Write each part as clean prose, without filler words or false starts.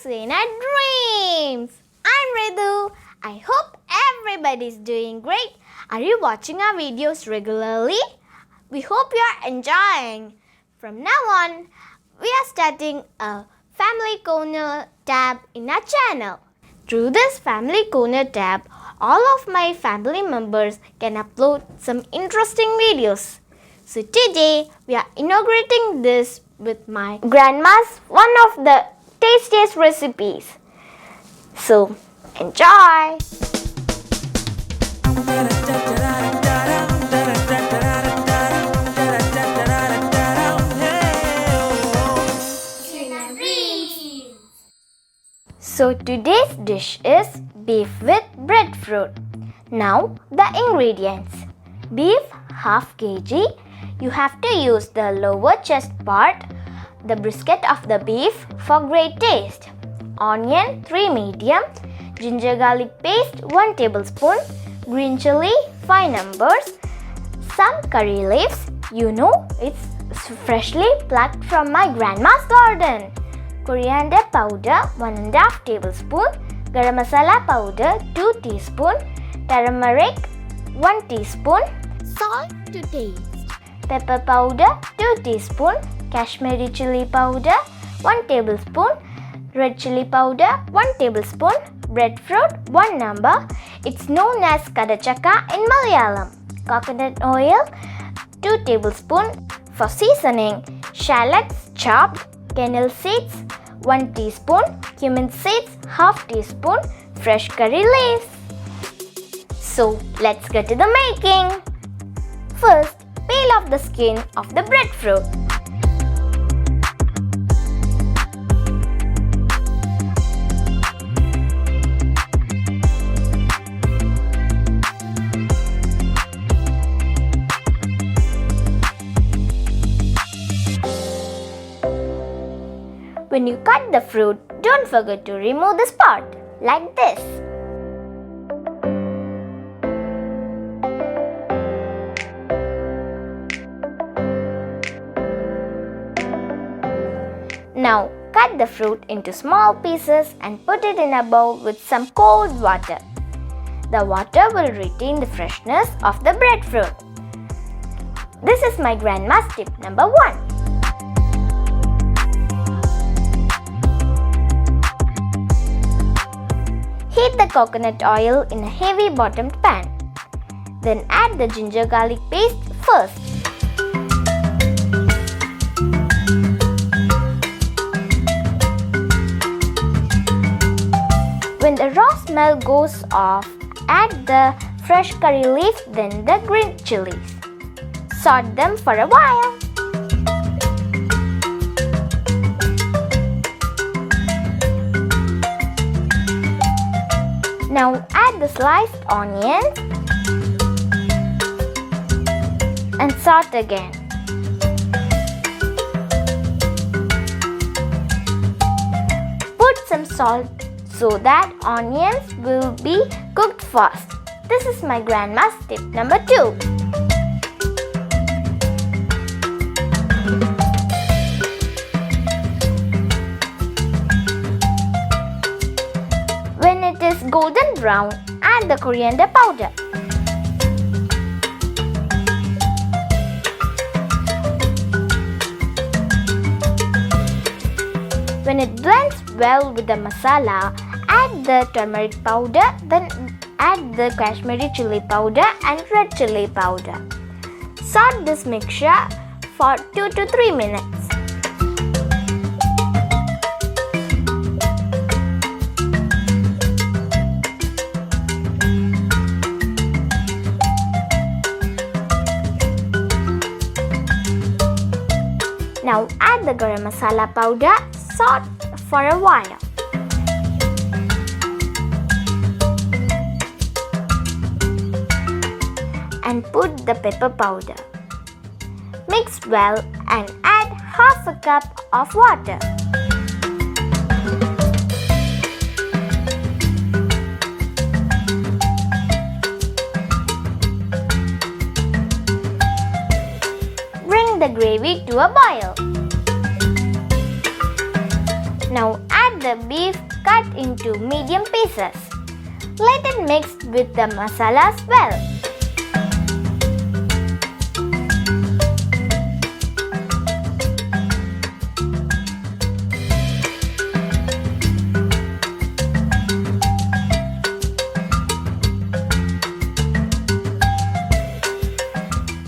Suena Dreams. I'm Ridu. I hope everybody's doing great. Are you watching our videos regularly? We hope you are enjoying. From now on, we are starting a Family Corner tab in our channel. Through this Family Corner tab, all of my family members can upload some interesting videos. So today, we are inaugurating this with my grandma's one of the tastiest recipes. So, enjoy! So today's dish is beef with breadfruit. Now the ingredients. Beef half kg. You have to use the lower chest part, the brisket of the beef for great taste. Onion 3 medium, ginger garlic paste 1 tablespoon, green chilli 5 numbers, some curry leaves. You know it's freshly plucked from my grandma's garden. Coriander powder 1.5 tablespoon, Garam masala powder 2 teaspoon, Turmeric 1 teaspoon, salt to taste, pepper powder 2 teaspoon, Kashmiri chilli powder 1 tablespoon, red chilli powder 1 tablespoon, breadfruit 1 number. It's known as kadachaka in Malayalam. Coconut oil 2 tablespoon. For seasoning, shallots chopped, fennel seeds 1 teaspoon, cumin seeds half teaspoon, fresh curry leaves. So let's get to the making. First, peel off the skin of the breadfruit. When you cut the fruit, don't forget to remove this part, like this. Now, cut the fruit into small pieces and put it in a bowl with some cold water. The water will retain the freshness of the breadfruit. This is my grandma's tip number 1. Heat the coconut oil in a heavy bottomed pan. Then add the ginger garlic paste first. When the raw smell goes off, add the fresh curry leaves, then the green chilies. Saute them for a while. Now add the sliced onions and saute again. Put some salt so that onions will be cooked fast. This is my grandma's tip number 2. When it is golden brown, add the coriander powder. When it blends well with the masala, add the turmeric powder, then add the Kashmiri chilli powder and red chilli powder. Saute this mixture for 2 to 3 minutes. Now add the garam masala powder, saute for a while. And put the pepper powder. Mix well and add half a cup of water. Bring the gravy to a boil. Now add the beef cut into medium pieces. Let it mix with the masalas well.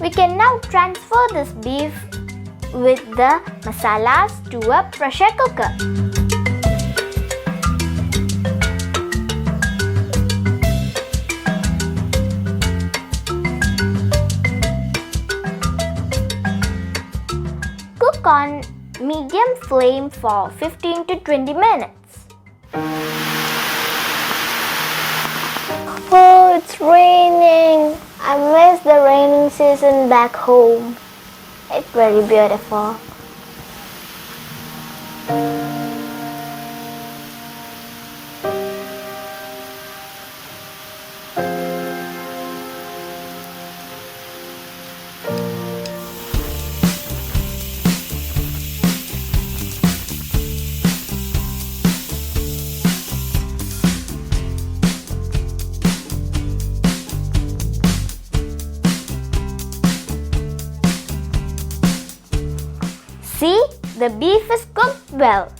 We can now transfer this beef with the masalas to a pressure cooker. Cook on medium flame for 15 to 20 minutes. Oh, it's raining. I miss the raining season back home. It's very beautiful. See, the beef is cooked well.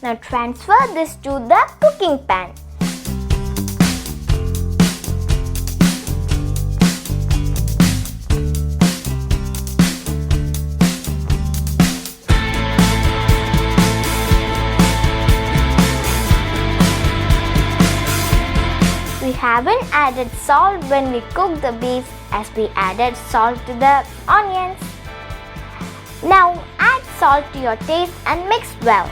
Now transfer this to the cooking pan. We haven't added salt when we cook the beef as we added salt to the onions. Now add salt to your taste and mix well.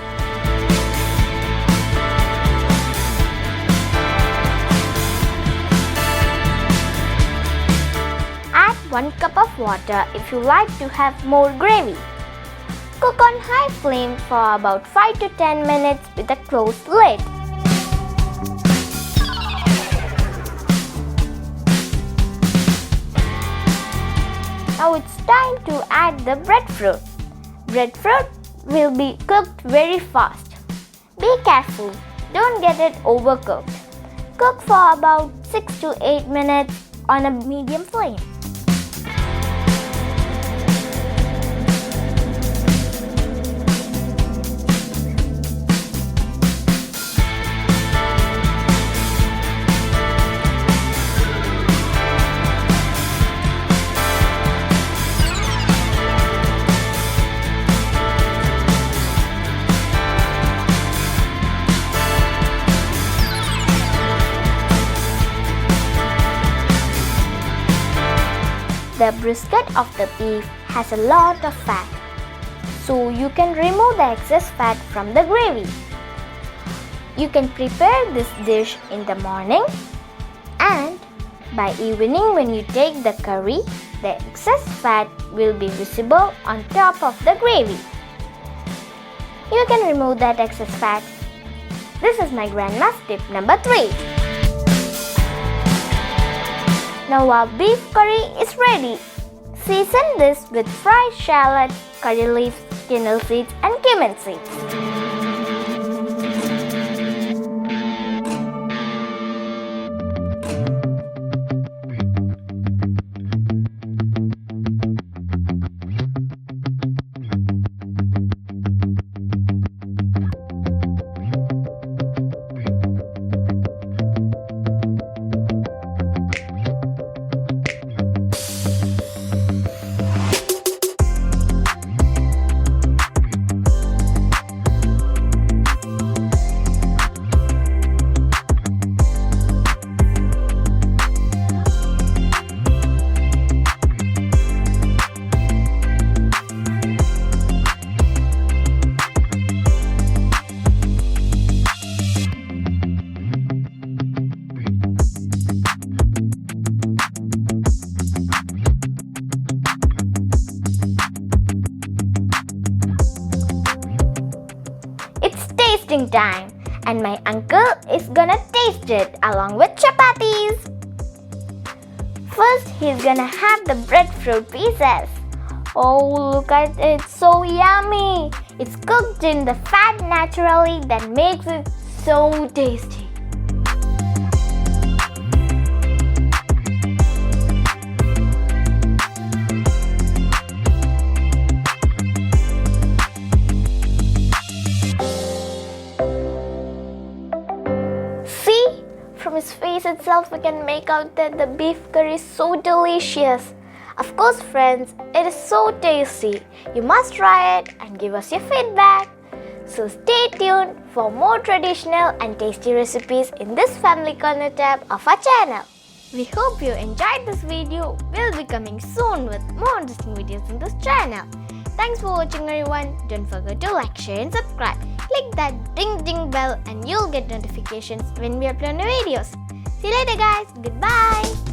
Add 1 cup of water if you like to have more gravy. Cook on high flame for about 5 to 10 minutes with a closed lid. Now it's time to add the breadfruit. Breadfruit will be cooked very fast. Be careful, don't get it overcooked. Cook for about 6 to 8 minutes on a medium flame. The brisket of the beef has a lot of fat, so you can remove the excess fat from the gravy. You can prepare this dish in the morning, and by evening when you take the curry, the excess fat will be visible on top of the gravy. You can remove that excess fat. This is my grandma's tip number 3. Now our beef curry is ready. Season this with fried shallots, curry leaves, fennel seeds and cumin seeds. Tasting time, and my uncle is gonna taste it along with chapatis. First, he's gonna have the breadfruit pieces. Oh, look at it, so yummy! It's cooked in the fat naturally that makes it so tasty. See, from his face itself we can make out that the beef curry is so delicious. Of course friends, it is so tasty. You must try it and give us your feedback. So stay tuned for more traditional and tasty recipes in this family corner tab of our channel. We hope you enjoyed this video. We'll be coming soon with more interesting videos in this channel. Thanks for watching everyone. Don't forget to like, share and subscribe. Click that ding ding bell and you'll get notifications when we upload new videos. See you later guys. Goodbye.